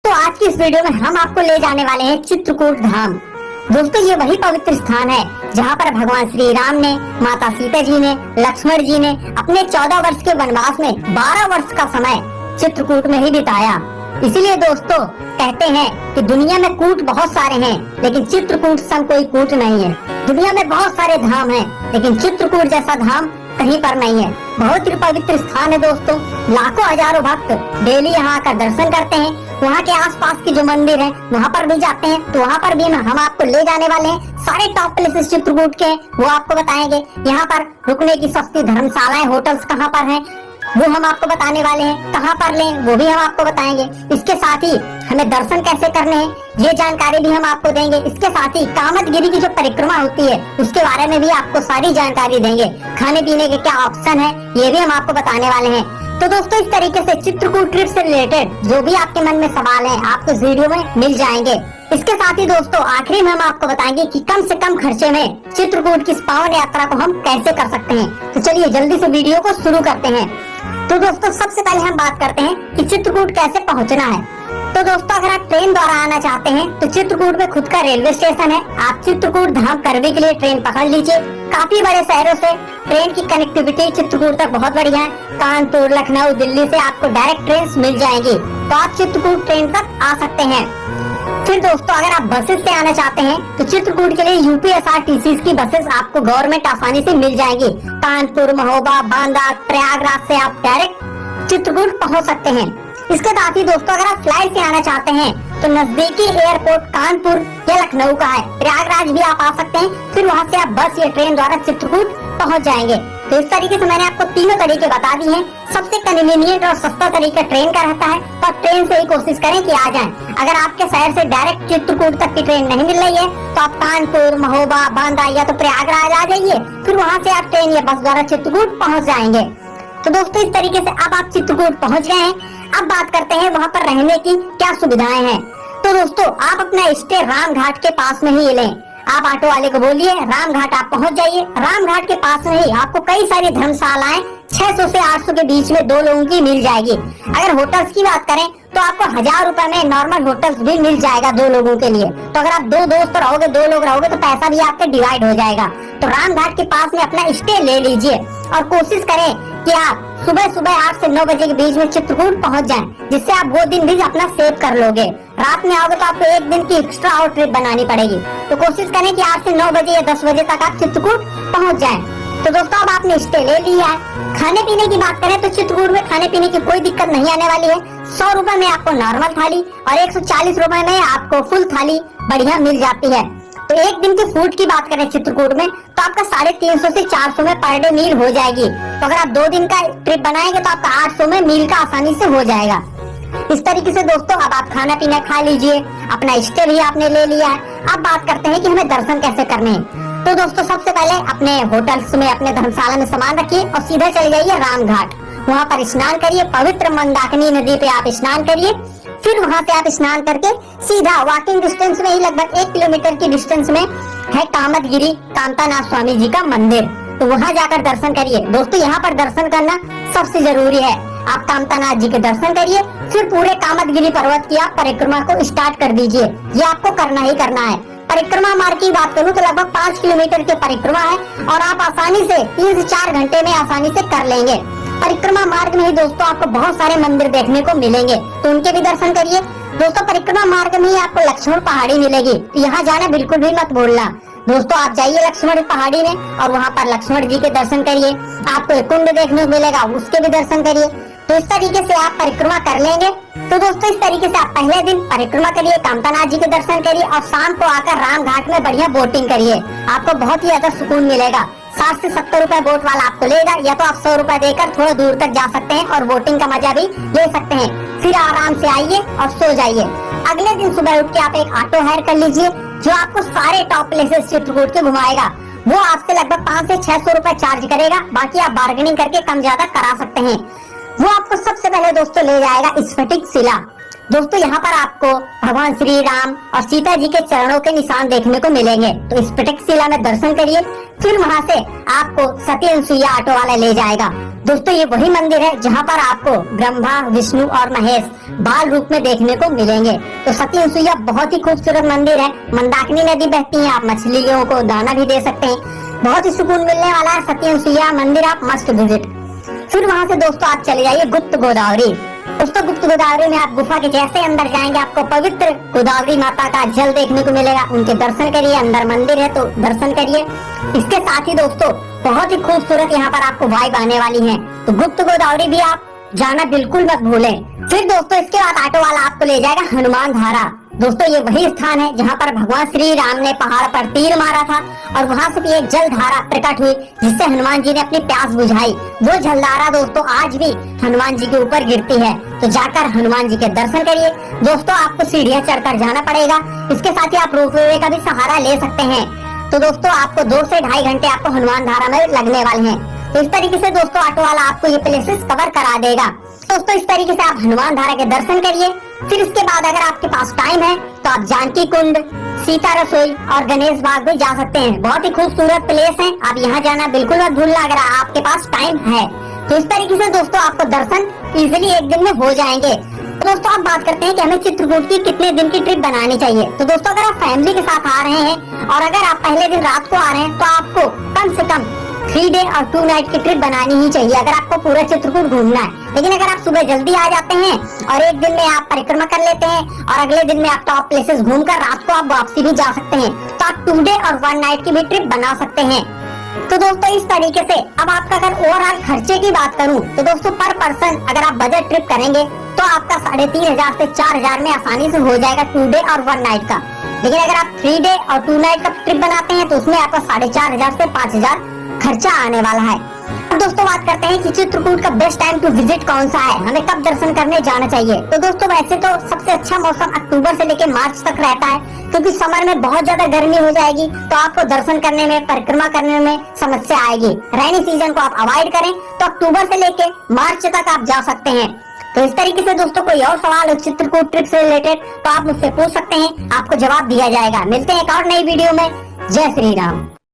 दोस्तों आज की इस वीडियो में हम आपको ले जाने वाले हैं चित्रकूट धाम। दोस्तों ये वही पवित्र स्थान है जहां पर भगवान श्री राम ने, माता सीता जी ने, लक्ष्मण जी ने अपने 14 वर्ष के वनवास में 12 वर्ष का समय चित्रकूट में ही बिताया। इसीलिए दोस्तों कहते हैं कि दुनिया में कूट बहुत सारे हैं लेकिन चित्रकूट सम कोई कूट नहीं है। दुनिया में बहुत सारे धाम हैं लेकिन चित्रकूट जैसा धाम कहीं पर नहीं है। बहुत ही पवित्र स्थान है दोस्तों। लाखों हजारों भक्त डेली यहाँ आकर दर्शन करते हैं। वहाँ के आसपास के जो मंदिर है वहाँ पर भी जाते हैं, तो वहाँ पर भी हम आपको ले जाने वाले हैं। सारे टॉप प्लेसेस चित्रकूट के वो आपको बताएंगे। यहाँ पर रुकने की सस्ती धर्मशालाएं, होटल्स कहाँ पर हैं वो हम आपको बताने वाले हैं। कहाँ पर लें वो भी हम आपको बताएंगे। इसके साथ ही हमें दर्शन कैसे करने हैं ये जानकारी भी हम आपको देंगे। इसके साथ ही कामदगिरी की जो परिक्रमा होती है उसके बारे में भी आपको सारी जानकारी देंगे। खाने पीने के क्या ऑप्शन है ये भी हम आपको बताने वाले हैं। तो दोस्तों इस तरीके से चित्रकूट ट्रिप से रिलेटेड जो भी आपके मन में सवाल है आपको इस वीडियो में मिल जाएंगे। इसके साथ ही दोस्तों आखिरी में हम आपको बताएंगे कि कम से कम खर्चे में चित्रकूट की इस पावन यात्रा को हम कैसे कर सकते हैं। तो चलिए जल्दी से वीडियो को शुरू करते हैं। तो दोस्तों सबसे पहले हम बात करते हैं कि चित्रकूट कैसे पहुंचना है। तो दोस्तों अगर आप ट्रेन द्वारा आना चाहते हैं तो चित्रकूट में खुद का रेलवे स्टेशन है। आप चित्रकूट धाम करवी के लिए ट्रेन पकड़ लीजिए। काफी बड़े शहरों से ट्रेन की कनेक्टिविटी चित्रकूट तक बहुत बढ़िया है। कानपुर, लखनऊ, दिल्ली से आपको डायरेक्ट ट्रेन मिल जाएगी, तो आप चित्रकूट ट्रेन तक आ सकते हैं। फिर दोस्तों अगर आप बसेस से आना चाहते हैं तो चित्रकूट के लिए यूपीएसआरटीसी की बसेस आपको गवर्नमेंट आसानी से मिल जाएंगी। कानपुर, महोबा, बांदा, प्रयागराज से आप डायरेक्ट चित्रकूट पहुंच सकते हैं। इसके साथ ही दोस्तों अगर आप फ्लाइट से आना चाहते हैं तो नजदीकी एयरपोर्ट कानपुर या लखनऊ का है। प्रयागराज भी आप आ सकते हैं। फिर वहां से आप बस या ट्रेन द्वारा चित्रकूट पहुंच जाएंगे। तो इस तरीके से मैंने आपको तीनों तरीके बता दिए हैं। सबसे कन्वीनियंट और सस्ता तरीका ट्रेन का रहता है, तो ट्रेन से ही कोशिश करें कि आ जाएं। अगर आपके शहर से डायरेक्ट चित्रकूट तक की ट्रेन नहीं मिल रही है तो आप कानपुर, महोबा, बांदा या तो प्रयागराज आ जाइए। फिर वहाँ से आप ट्रेन या बस द्वारा चित्रकूट पहुँच जाएंगे। तो दोस्तों इस तरीके से अब आप चित्रकूट पहुँच गए हैं। अब बात करते हैं वहाँ पर रहने की क्या सुविधाएं हैं। तो दोस्तों आप अपना स्टे राम घाट के पास में ही लें। आप ऑटो वाले को बोलिए राम घाट आप पहुंच जाइए। राम घाट के पास में ही आपको कई सारी धर्मशालाएं 600 से 800 के बीच में 2 लोगों की मिल जाएगी। अगर होटल्स की बात करें तो आपको 1000 रुपए में नॉर्मल होटल्स भी मिल जाएगा 2 लोगों के लिए। तो अगर आप 2 दोस्त रहोगे, 2 लोग रहोगे तो पैसा भी आपका डिवाइड हो जाएगा। तो राम घाट के पास में अपना स्टे ले लीजिए और कोशिश करें कि आप सुबह 8 से 9 बजे के बीच में चित्रकूट पहुंच जाएं, जिससे आप वो दिन भी अपना सेव कर लोगे। रात में आओगे तो आपको एक दिन की एक्स्ट्रा और ट्रिप बनानी पड़ेगी। तो कोशिश करें कि 8 से 9 बजे या 10 बजे तक आप चित्रकूट पहुंच जाएं। तो दोस्तों अब आपने स्टे ले लिया है। खाने पीने की बात करें तो चित्रकूट में खाने पीने की कोई दिक्कत नहीं आने वाली है। 100 रुपए में आपको नॉर्मल थाली और 140 रुपए में आपको फुल थाली बढ़िया मिल जाती है। तो एक दिन के फूड की बात करें चित्रकूट में तो आपका 350 से 400 में पर डे मील हो जाएगी। तो अगर आप 2 दिन का ट्रिप बनाएंगे तो आपका 800 में मील का आसानी से हो जाएगा। इस तरीके से दोस्तों अब आप खाना पीना खा लीजिए, अपना स्टे भी आपने ले लिया है। अब बात करते हैं कि हमें दर्शन कैसे करने हैं। तो दोस्तों सबसे पहले अपने होटल्स में, अपने धर्मशाला में सामान रखिए और सीधे चले जाइए राम घाट। वहाँ पर स्नान करिए, पवित्र मंदाकिनी नदी पे आप स्नान करिए। फिर वहाँ से आप स्नान करके सीधा वॉकिंग डिस्टेंस में ही लगभग 1 किलोमीटर की डिस्टेंस में है कामदगिरी कांतानाथ स्वामी जी का मंदिर। तो वहाँ जाकर दर्शन करिए। दोस्तों यहाँ पर दर्शन करना सबसे जरूरी है। आप कांतानाथ जी के दर्शन करिए, फिर पूरे कामदगिरी पर्वत की आप परिक्रमा को स्टार्ट कर दीजिए। ये आपको करना ही करना है। परिक्रमा मार्ग की बात करूँ तो लगभग 5 किलोमीटर की परिक्रमा है और आप आसानी से 3 से 4 घंटे में आसानी से कर लेंगे। परिक्रमा मार्ग में ही दोस्तों आपको बहुत सारे मंदिर देखने को मिलेंगे, तो उनके भी दर्शन करिए। दोस्तों परिक्रमा मार्ग में ही आपको लक्ष्मण पहाड़ी मिलेगी, तो यहाँ जाना बिल्कुल भी मत भूलना। दोस्तों आप जाइए लक्ष्मण पहाड़ी में और वहाँ पर लक्ष्मण जी के दर्शन करिए। आपको एक कुंड देखने को मिलेगा, उसके भी दर्शन करिए। तो इस तरीके से आप परिक्रमा कर लेंगे। तो दोस्तों इस तरीके से आप पहले दिन परिक्रमा करिए, कांतानाथ जी के दर्शन करिए और शाम को आकर राम घाट में बढ़िया बोटिंग करिए। आपको बहुत ही ज्यादा सुकून मिलेगा। 60 से 70 रुपए बोट वाला आपको लेगा, या तो आप 100 रुपए देकर थोड़ा दूर तक जा सकते हैं और बोटिंग का मजा भी ले सकते हैं। फिर आराम से आइए और सो जाइए। अगले दिन सुबह उठ के आप एक ऑटो हायर कर लीजिए जो आपको सारे टॉप प्लेसेस चित्रकूट के घुमाएगा। वो आपसे लगभग 500 से 600 रुपए चार्ज करेगा। बाकी आप बार्गेनिंग करके कम ज्यादा करा सकते हैं। वो आपको सबसे पहले दोस्तों ले जाएगा स्फटिक शिला। दोस्तों यहाँ पर आपको भगवान श्री राम और सीता जी के चरणों के निशान देखने को मिलेंगे। तो इस पिटकशिला में दर्शन करिए, फिर वहाँ से आपको सती अनसुईया ऑटो वाला ले जाएगा। दोस्तों ये वही मंदिर है जहाँ पर आपको ब्रह्मा, विष्णु और महेश बाल रूप में देखने को मिलेंगे। तो सती अनसुईया बहुत ही खूबसूरत मंदिर है। मंदाकिनी नदी बहती है, आप मछलियों को दाना भी दे सकते हैं। बहुत ही सुकून मिलने वाला है सती अनसुईया मंदिर, आप मस्ट विजिट। फिर वहाँ से दोस्तों आप चले जाइए गुप्त गोदावरी। दोस्तों गुप्त गोदावरी में आप गुफा के जैसे अंदर जाएंगे, आपको पवित्र गोदावरी माता का जल देखने को मिलेगा। उनके दर्शन करिए, अंदर मंदिर है तो दर्शन करिए। इसके साथ ही दोस्तों बहुत ही खूबसूरत यहाँ पर आपको वाइब आने वाली है। तो गुप्त गोदावरी भी आप जाना बिल्कुल मत भूलें। फिर दोस्तों इसके बाद ऑटो वाला आपको ले जाएगा हनुमान धारा। दोस्तों ये वही स्थान है जहाँ पर भगवान श्री राम ने पहाड़ पर तीर मारा था और वहाँ से भी एक जल धारा प्रकट हुई जिससे हनुमान जी ने अपनी प्यास बुझाई। वो जलधारा दोस्तों आज भी हनुमान जी के ऊपर गिरती है। तो जाकर हनुमान जी के दर्शन करिए। दोस्तों आपको सीढ़ियाँ चढ़कर जाना पड़ेगा। इसके साथ ही आप रोपवे का भी सहारा ले सकते हैं। तो दोस्तों आपको 2 से 2.5 घंटे आपको हनुमान धारा में लगने वाले हैं। तो इस तरीके से दोस्तों ऑटो वाला आपको ये प्लेसेस कवर करा देगा। दोस्तों इस तरीके से आप हनुमान धारा के दर्शन करिए। फिर इसके बाद अगर आपके पास टाइम है तो आप जानकी कुंड, सीता रसोई और गणेश बाग भी जा सकते हैं। बहुत ही खूबसूरत प्लेस है, आप यहाँ जाना बिल्कुल मत भूलना अगर आपके पास टाइम है। तो इस तरीके से दोस्तों आपको दर्शन इजिली एक दिन में हो जाएंगे। तो दोस्तों आप बात करते हैं कि हमें चित्रकूट की कितने दिन की ट्रिप बनानी चाहिए। तो दोस्तों अगर आप फैमिली के साथ आ रहे हैं और अगर आप पहले दिन रात को आ रहे हैं तो आपको कम से कम 3 डे और 2 नाइट की ट्रिप बनानी ही चाहिए अगर आपको पूरा चित्रकूट घूमना है। लेकिन अगर आप सुबह जल्दी आ जाते हैं और एक दिन में आप परिक्रमा कर लेते हैं और अगले दिन में आप टॉप प्लेसेस घूमकर रात को आप वापसी भी जा सकते हैं, तो आप 2 डे और 1 नाइट की भी ट्रिप बना सकते हैं। तो दोस्तों इस तरीके से अब आपका अगर ओवरऑल खर्चे की बात करूं तो दोस्तों पर पर्सन अगर आप बजट ट्रिप करेंगे तो आपका 3,500 से 4,000 में आसानी से हो जाएगा 2 डे और 1 नाइट का। लेकिन अगर आप 3 डे और 2 नाइट का ट्रिप बनाते हैं तो उसमें आपका 4,500 से 5,000 खर्चा आने वाला है। अब दोस्तों बात करते हैं कि चित्रकूट का बेस्ट टाइम टू विजिट कौन सा है, हमें कब दर्शन करने जाना चाहिए। तो दोस्तों वैसे तो सबसे अच्छा मौसम अक्टूबर से लेकर मार्च तक रहता है, क्योंकि समर में बहुत ज्यादा गर्मी हो जाएगी तो आपको दर्शन करने में, परिक्रमा करने में समस्या आएगी। रेनी सीजन को आप अवॉइड करें तो अक्टूबर से लेके मार्च तक आप जा सकते हैं। तो इस तरीके से दोस्तों कोई और सवाल हो चित्रकूट ट्रिप से रिलेटेड तो आप मुझसे पूछ सकते हैं, आपको जवाब दिया जाएगा। मिलते हैं एक और नई वीडियो में। जय श्री राम।